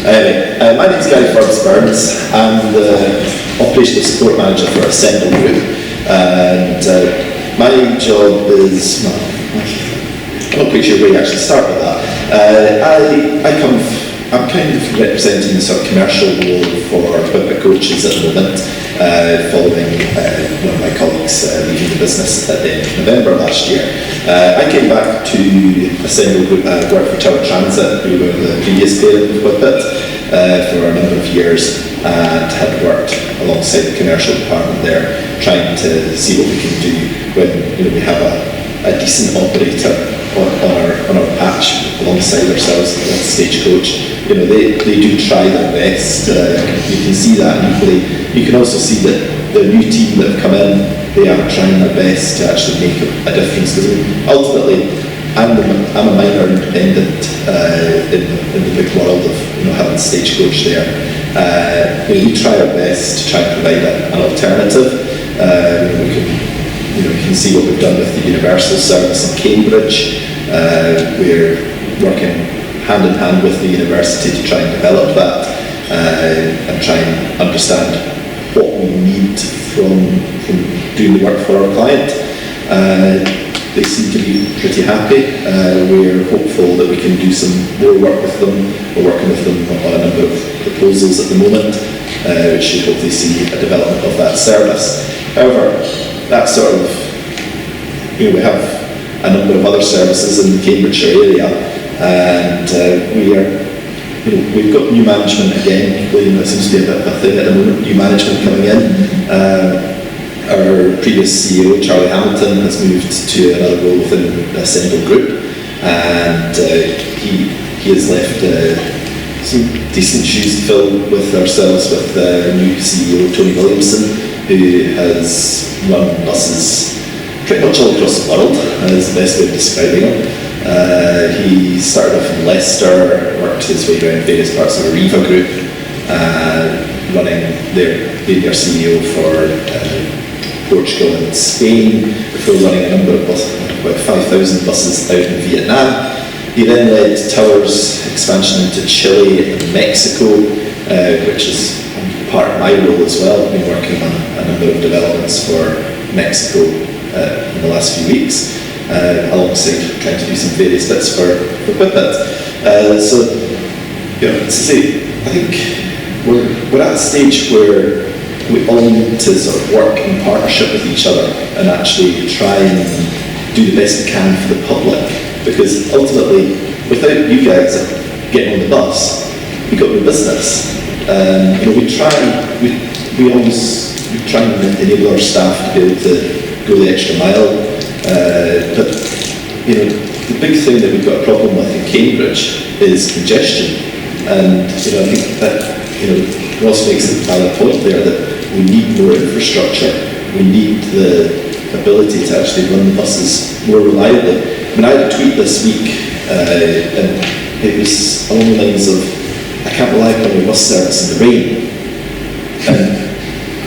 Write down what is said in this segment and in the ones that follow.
My name's Gary Burns. I'm the Operational Support Manager for Assemble Group, and my job is, I'm not quite sure where you actually start with that. I'm kind of representing the sort of commercial role for Whippet coaches at the moment, following one of my colleagues leaving the business at the end of November last year. I came back to Assemble Group, worked for Tower Transit, who were the previous parent of Whippet, for a number of years, and had worked alongside the commercial department there, trying to see what we can do when we have a decent operator on our patch alongside ourselves, like Stagecoach. They do try their best. You can see that, and equally you can also see that the new team that have come in, they are trying their best to actually make a difference, because ultimately I'm a minor independent in the big world of having Stagecoach there. We try our best to try and provide an alternative. We can see what we've done with the Universal service in Cambridge. We're working hand in hand with the university to try and develop that and try and understand what we need from doing the work for our client. They seem to be pretty happy. We're hopeful that we can do some more work with them. We're working with them on a number of proposals at the moment, which should hopefully see a development of that service. However, that sort of, we have a number of other services in the Cambridgeshire area, and we've got new management again. It seems to be a bit of a thing at the moment, new management coming in. Our previous CEO, Charlie Hamilton, has moved to another role within the Assemble Group, and he has left some decent shoes to fill with ourselves, with our new CEO, Tony Williamson, who has run buses pretty much all across the world, is the best way of describing him. He started off in Leicester, worked his way around various parts of the Arriva Group, being their CEO for Portugal and Spain, before running a number of buses, about 5,000 buses out in Vietnam. He then led Tower's expansion into Chile and Mexico, which is part of my role as well. I've been working on a number of developments for Mexico in the last few weeks, alongside trying to do some various bits for Whippet. I think we're at a stage where we all need to sort of work in partnership with each other and actually try and do the best we can for the public, because ultimately, without you guys getting on the bus, we got no business. We try and enable our staff to be able to go the extra mile, but the big thing that we've got a problem with in Cambridge is congestion, and I think that Ross makes a valid point there that we need more infrastructure. We need the ability to actually run the buses more reliably. I had a tweet this week, and it was along the lines of, I can't rely upon your bus service in the rain. And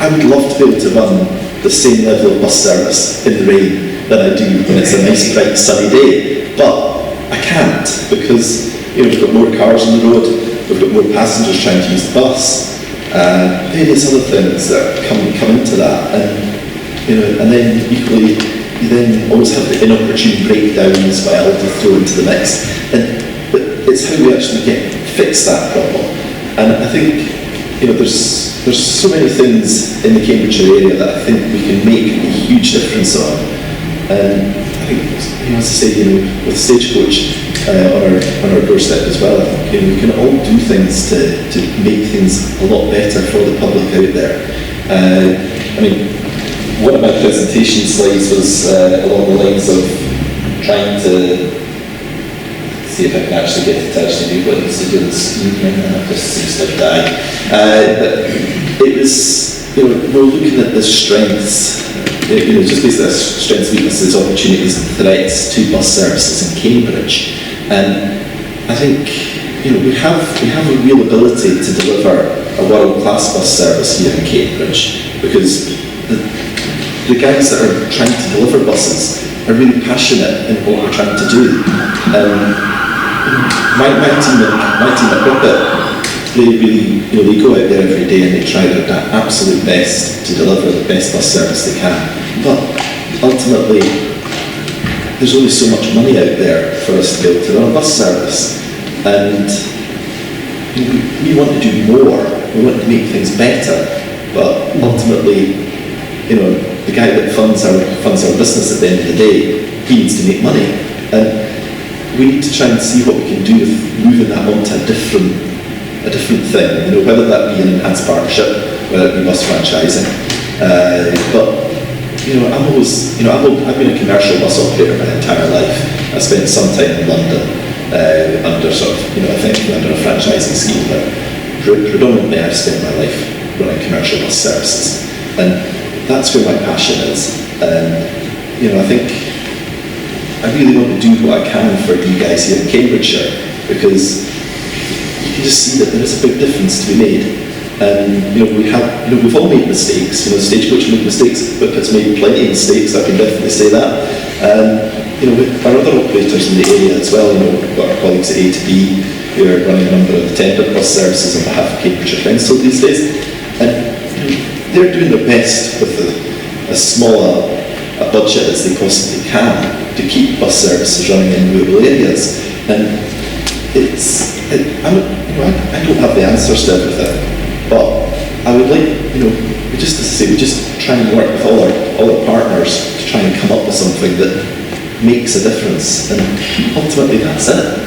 I would love to be able to run the same level of bus service in the rain that I do when it's a nice, bright, sunny day. But I can't, because we've got more cars on the road, we've got more passengers trying to use the bus, and various other things that come into that, and then equally you then always have the inopportune breakdowns as well to throw into the mix, but it's how we actually fix that problem. And I think there's so many things in the Cambridgeshire area that I think we can make a huge difference on, and I think as I say, with Stagecoach on our doorstep as well, I think we can all do things to make things a lot better for the public out there. One of my presentation slides was along the lines of trying to see if I can actually get it to actually do what it needs to do this evening, and it just seems to have died. But it was, we're looking at the strengths, just basically strengths, weaknesses, opportunities and threats to bus services in Cambridge. And I think we have a real ability to deliver a world-class bus service here in Cambridge, because the guys that are trying to deliver buses are really passionate in what we're trying to do. My team at Whippet, they really, they go out there every day and they try their absolute best to deliver the best bus service they can. But ultimately, there's only so much money out there for us to be able to run a bus service. And we want to do more, we want to make things better, but ultimately, the guy that funds our business at the end of the day, he needs to make money. And we need to try and see what we can do with moving that onto a different thing, whether that be an enhanced partnership, whether it be bus franchising. But I've been a commercial bus operator my entire life. I spent some time in London under under a franchising scheme, but predominantly I've spent my life running commercial bus services, and that's where my passion is. I think I really want to do what I can for you guys here in Cambridgeshire, because you can just see that there is a big difference to be made. And we've all made mistakes. Stagecoach made mistakes. Whippet's made plenty of mistakes. I can definitely say that. With our other operators in the area as well. We've got our colleagues at A to B who are running a number of the tender bus services on behalf of Cambridgeshire Council these days, and they're doing their best with as small a budget as they possibly can to keep bus services running in rural areas. And I don't have the answers to everything, but I would like, we just try and work with all our partners to try and come up with something that makes a difference, and ultimately that's it.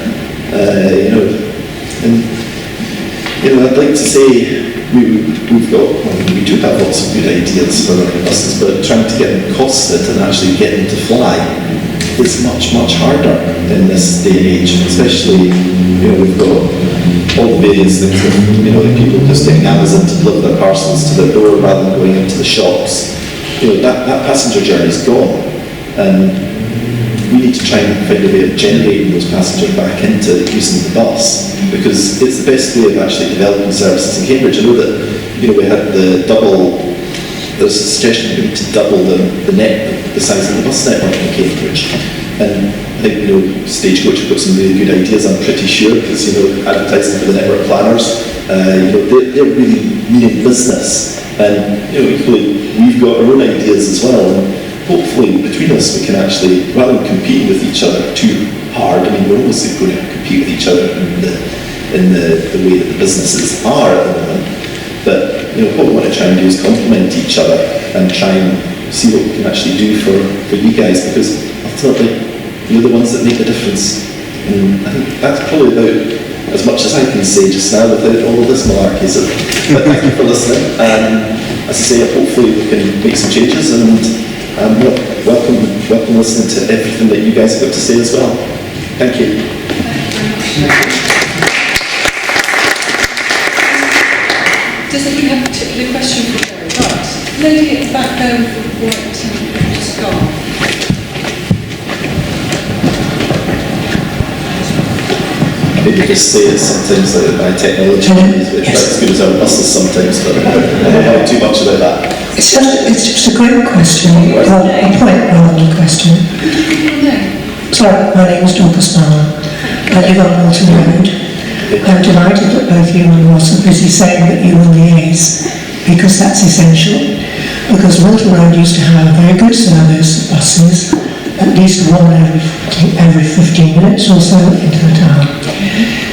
I'd like to say we do have lots of good ideas for running buses, but trying to get them costed and actually get them to fly is much, much harder in this day and age, especially, we've got all the various things that, people just getting Amazon to deliver their parcels to their door rather than going into the shops. That passenger journey is gone, and we need to try and find a way of generating those passengers back into using the bus, because it's the best way of actually developing services in Cambridge. I know that, we had there's a suggestion to double the size of the bus network in Cambridge. And I think, Stagecoach have got some really good ideas, I'm pretty sure, because, advertising for the network planners, they're really meaning business. And, equally, we've got our own ideas as well. And hopefully, between us, we can actually, rather than competing with each other too hard, we're obviously going to compete with each other in the way that the businesses are at the moment. But, what we want to try and do is complement each other and try and see what we can actually do for you guys, because ultimately, you're the ones that make the difference. And I think that's probably about as much as I can say just now without all of this malarkey. So, but thank you for listening. As I say, hopefully we can make some changes, and welcome listening to everything that you guys have got to say as well. Thank you. Does anybody have a particular question for Gary? Right. Lady at the back there with the white scarf. Maybe just say it sometimes like my technology is which as good as our buses sometimes, but I don't know too much about that. It's just a great question, a point rather than a question. Sorry, my name is Dorcas Barlow. I live on Milton Road. I'm delighted that both you and Ross are busy saying that you will liaise, because that's essential. Because Milton Road used to have a very good service of buses, at least one every 15 minutes or so into the town.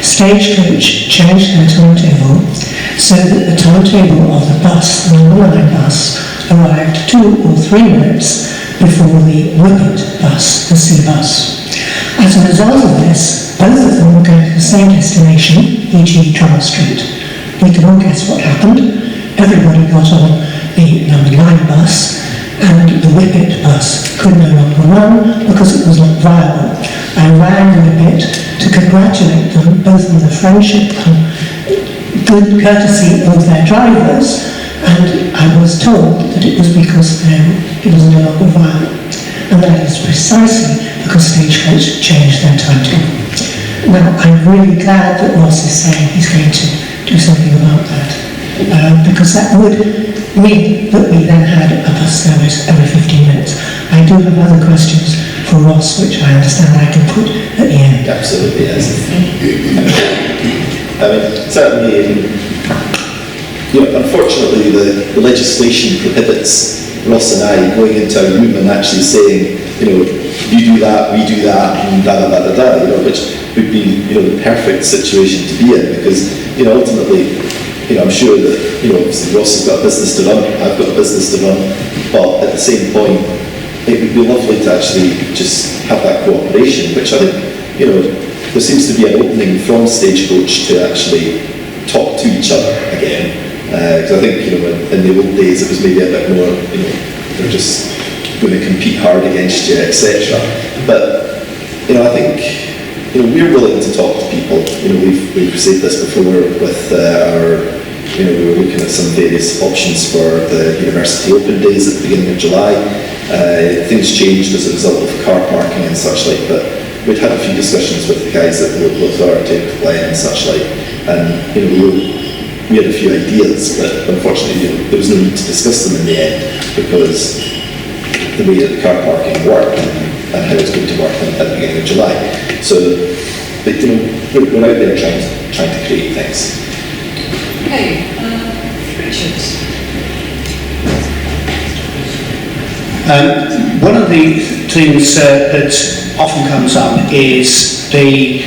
Stagecoach changed their timetable so that the timetable of the bus, the number 9 bus, arrived 2 or 3 minutes before the Whippet bus, the C bus. As a result of this, both of them were going to the same destination, e.g. Trummer Street. We can all guess what happened. Everybody got on the number 9 bus, and the Whippet bus could no longer run because it was not viable. I rang Whippet to congratulate them both on the friendship and good courtesy of their drivers, and I was told that it was because it was no longer viable. And that is precisely because Stagecoach changed their timetable. Now, I'm really glad that Ross is saying he's going to do something about that, because that would mean that we then had a bus service every 15 minutes. I do have other questions for Ross, which I understand I can put at the end. Absolutely, yes. I mean, certainly, unfortunately, the legislation prohibits Ross and I going into a room and actually saying, you do that, we do that, and which would be, the perfect situation to be in, because, ultimately, I'm sure that, obviously Ross has got a business to run, I've got a business to run, but at the same point, it would be lovely to actually just have that cooperation, which I think, there seems to be an opening from Stagecoach to actually talk to each other again. Because I think, in the old days it was maybe a bit more, they're just going to compete hard against you, etc. But, I think, we're willing to talk to people. We've said this before with our, we were looking at some various options for the university open days at the beginning of July. Things changed as a result of car parking and such like, but we'd had a few discussions with the guys at the local authority and such like, and we had a few ideas, but unfortunately there was no need to discuss them in the end, because the way that the car parking worked and how it's going to work at the beginning of July. So, but we're out there trying to create things. Okay, Richard. One of the things that often comes up is the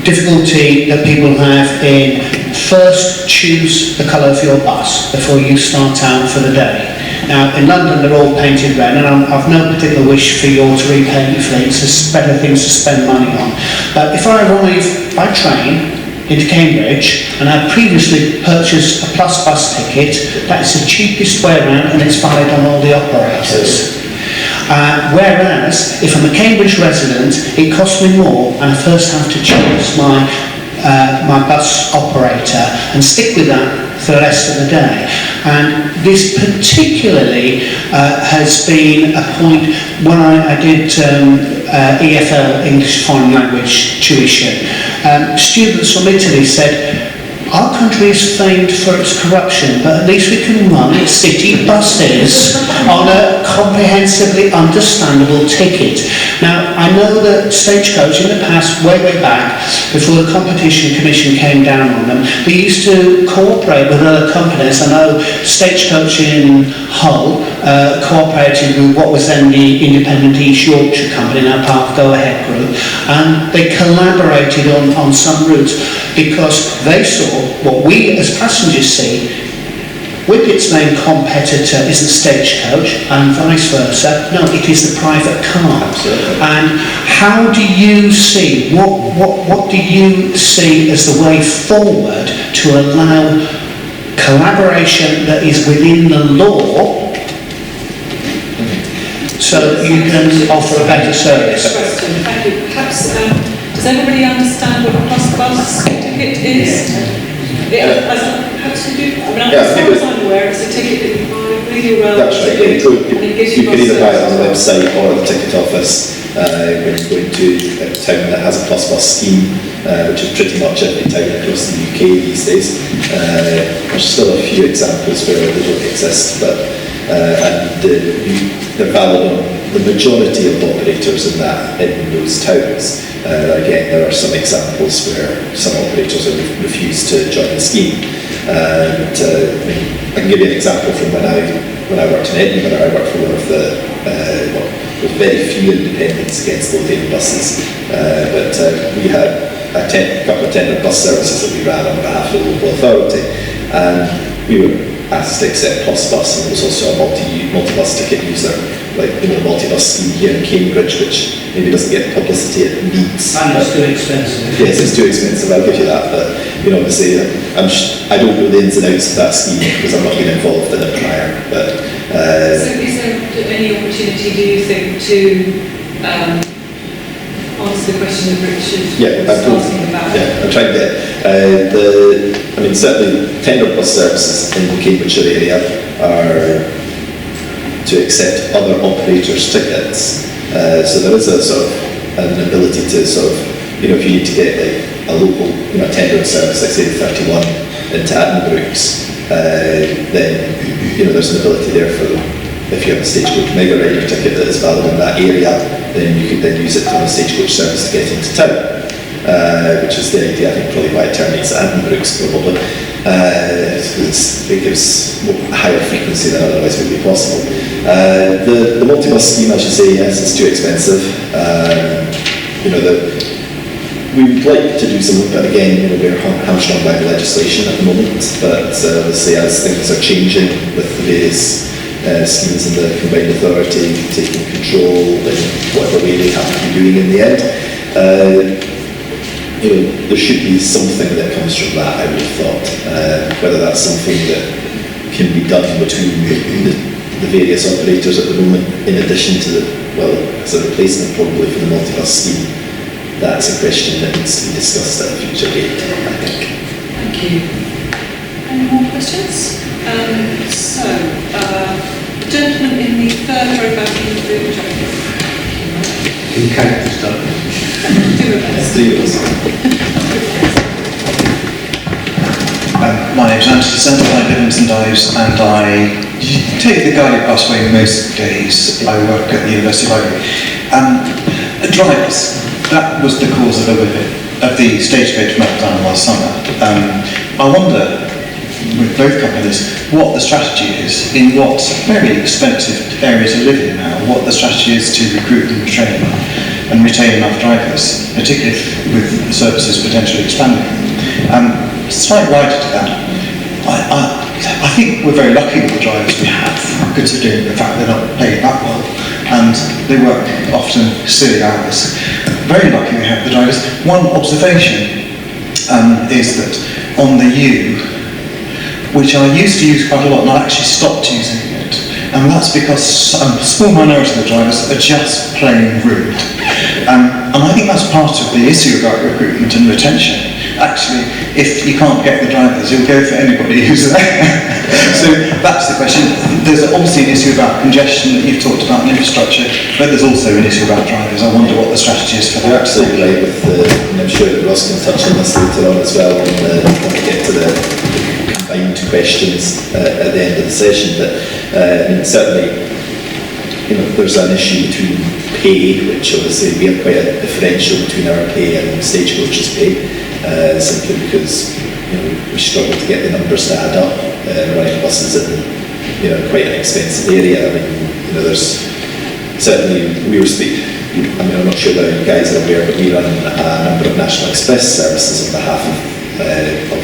difficulty that people have in first choose the colour of your bus before you start out for the day. Now, in London they're all painted red, and I've no particular wish for you all to repaint your fleets. There's better things to spend money on. But if I arrive by train into Cambridge and I've previously purchased a plus bus ticket, that is the cheapest way around and it's valid on all the operators. Whereas, if I'm a Cambridge resident, it costs me more and I first have to choose my bus operator and stick with that for the rest of the day. And this particularly has been a point when I did EFL, English Foreign Language tuition. Students from Italy said, our country is famed for its corruption, but at least we can run city buses on a comprehensively understandable ticket. Now, I know that Stagecoach in the past, way back, before the Competition Commission came down on them, they used to cooperate with other companies. I know Stagecoach in Hull cooperated with what was then the independent East Yorkshire company, now part of Go Ahead Group, and they collaborated on some routes because they saw what we as passengers see. Whippet's main competitor isn't Stagecoach, and vice versa. No, it is the private car. Absolutely. And how do you see, what do you see as the way forward to allow collaboration that is within the law so you can offer a better service? Question. Thank you. Perhaps, does everybody understand what a plus bus ticket is? Perhaps you do. I mean, as far as I'm aware, it's a ticket that you buy really around. That's right. And it gives you can either buy it on the website or the ticket office when you're going to a town that has a plus bus scheme, which is pretty much every town across the UK these days. There's still a few examples where they don't exist, but they're valid on the majority of operators in those towns. Again, there are some examples where some operators have refused to join the scheme. And I can give you an example from when I worked in Edinburgh. I worked for one of the with very few independents against Lothian buses, but we had a couple of tender bus services that we ran on behalf of the local authority, and we were asked to accept plus bus, and there was also a multi-bus ticket user, like multi-bus scheme here in Cambridge, which maybe doesn't get the publicity it needs. And it's too expensive. Yes, it's too expensive, I'll give you that, but obviously I don't know the ins and outs of that scheme because I've not been involved in it prior. But so is there any opportunity, do you think, to answer the question that Richard was asking about? Yeah, I'm trying to get certainly tender bus services in the Cambridgeshire area are to accept other operators' tickets. So there is a sort of an ability to if you need to get a local tender service, like say 31 into Addenbrooks, then there's an ability there for them. If you have a Stagecoach Mega Rider ticket that is valid in that area, then you could then use it on a Stagecoach service to get into town. which is the idea, I think, probably by attorneys and Brooks probably. It gives a higher frequency than otherwise would be possible. The multi-bus scheme, as you say, yes, it's too expensive. We would like to do something, but again, we're hamstrung by the legislation at the moment. But obviously, as things are changing with the various schemes and the combined authority taking control in whatever way they have to be doing in the end, there should be something that comes from that, I would have thought. Whether that's something that can be done between the various operators at the moment, in addition to as a replacement probably for the multi-bus scheme, that's a question that needs to be discussed at a future date, I think. Thank you. Any more questions? The gentleman in the third row back in the room. In character stuff. Three of us. My name's Antony, I live in St Ives, and I take the guided busway most days. I work at the University Library. Drivers, that was the cause of the stagecoach meltdown last summer. I wonder, with both companies, what the strategy is in what very expensive area to live in now, what the strategy is to recruit and retain enough drivers, particularly with the services potentially expanding. Slight rider to that, I think we're very lucky with the drivers we have, considering the fact they're not paid that well, and they work often silly hours. Very lucky we have the drivers. One observation is that on the U, which I used to use quite a lot, and I actually stopped using it, and that's because a small minority of the drivers are just plain rude. And I think that's part of the issue about recruitment and retention. Actually, if you can't get the drivers, you'll go for anybody who's there. So that's the question. There's obviously an issue about congestion that you've talked about in infrastructure, but there's also an issue about drivers. I wonder what the strategy is for that. You're absolutely right with and I'm sure that Ross can touch on this later on as well when we get to the combined questions at the end of the session. But certainly, there's an issue between pay, which obviously we have quite a differential between our pay and Stagecoach's pay, simply because we struggle to get the numbers to add up. Running buses in quite an expensive area. I mean, there's certainly I'm not sure that you guys are aware, but we run a number of National Express services on behalf of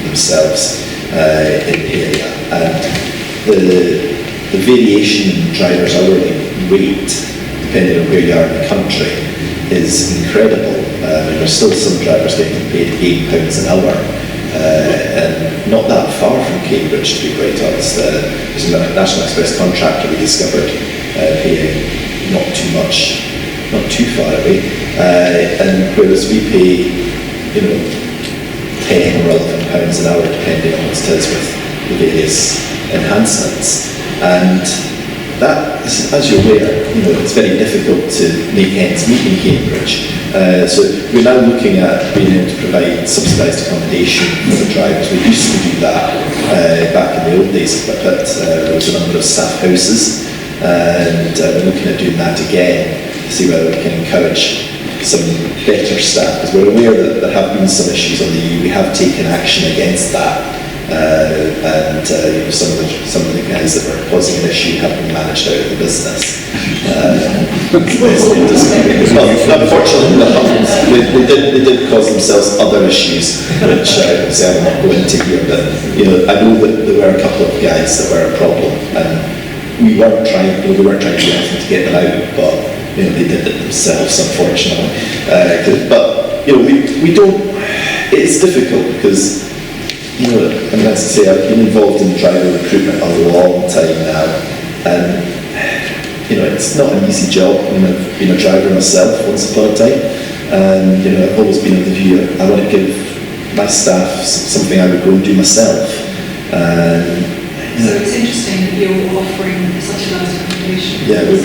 themselves in the area, and the variation in drivers' hourly rate, depending on where you are in the country, is incredible. There's still some drivers getting paid £8 an hour, and not that far from Cambridge, to be quite honest. There's a National Express contractor we discovered paying not too much, not too far away, and whereas we pay, £10 or £11 an hour, depending on what it is with the various enhancements. And that, as you're aware, it's very difficult to make ends meet in Cambridge. So we're now looking at being able to provide subsidised accommodation for the drivers. We used to do that back in the old days, but there was a number of staff houses, and we're looking at doing that again to see whether we can encourage some better staff, because we're aware that there have been some issues on the EU. We have taken action against that. And some of the guys that were causing an issue have been managed out of the business. Unfortunately, they did cause themselves other issues, which I will not go into here. But I know that there were a couple of guys that were a problem, and we weren't trying to do anything to get them out, but they did it themselves, unfortunately. But we don't. It's difficult because. As I say, I've been involved in driver recruitment a long time now, and it's not an easy job. I've been a driver myself once upon a time, and I've always been of the view I want to give my staff something I would go and do myself. So it's interesting that you're offering subsidised accommodation. Yeah, we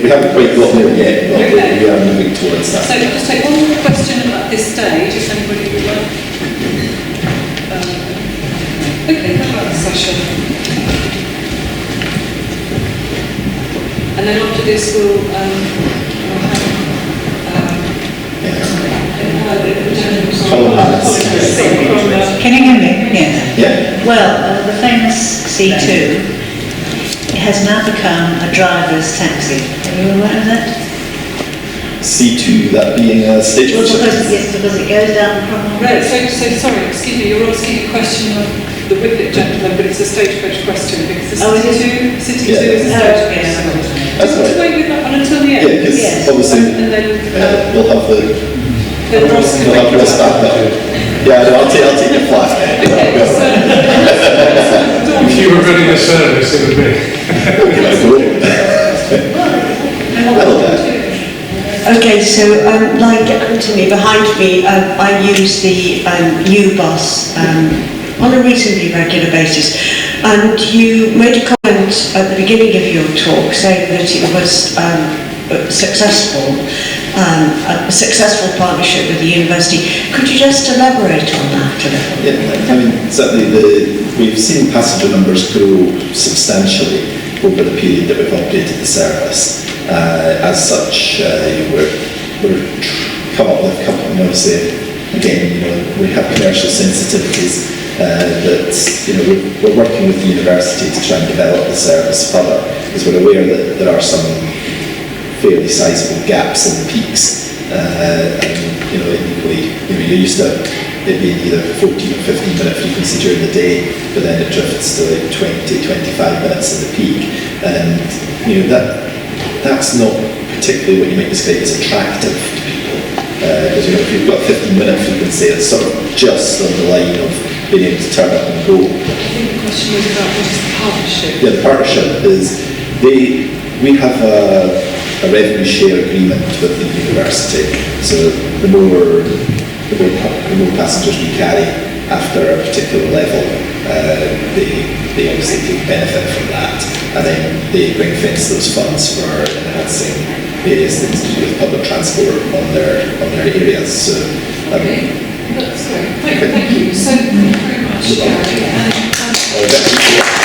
haven't quite got there yet, but we are moving towards that. So just take one more question at this stage, if anybody would like. Okay, how about Sasha? And then after this we'll have Can you hear me? Yes. Yeah. Well, the famous C2 has now become a driverless taxi. Are you aware of that? C2, that being a stage Well, position. because it goes down from... Right, so sorry, excuse me, you're asking a question of the Whippet gentleman, but it's a stagecoach question because the Oh, is it? City 2 Yeah. is a stagecoach. That's Do you want to right. wait with that one until the end? Yeah, because Yes. obviously And then we'll have the Ross can we'll have make Ross back up. Yeah, no, I'll take your flat. Okay, so, If you were running a service, it would be. Hello there. Okay, so like Antony behind me, I use the U-bus on a reasonably regular basis. And you made a comment at the beginning of your talk saying that it was a successful partnership with the university. Could you just elaborate on that a little? Yeah, I mean, certainly we've seen passenger numbers grow substantially over the period that we've operated the service. As such, we're come up with a couple, and obviously, again, we have commercial sensitivities that, we're working with the university to try and develop the service further, because we're aware that there are some fairly sizable gaps in the peaks, and, equally, you're used to it being either 14 or 15 minute frequency during the day, but then it drifts to like 20, 25 minutes in the peak, and, that's not particularly what you might describe as attractive to people, because if you've got a 15-minute frequency, it's sort of just on the line of being able to turn up and go. I think the question was about what is the partnership? Yeah, the partnership is we have a revenue share agreement with the university, so the more passengers we carry after a particular level, they obviously take benefit from that, and then they ring fence those funds for enhancing various things to do with public transport on their areas. So, Okay, that's great. Thank you. So, thank you very much, Gary. And,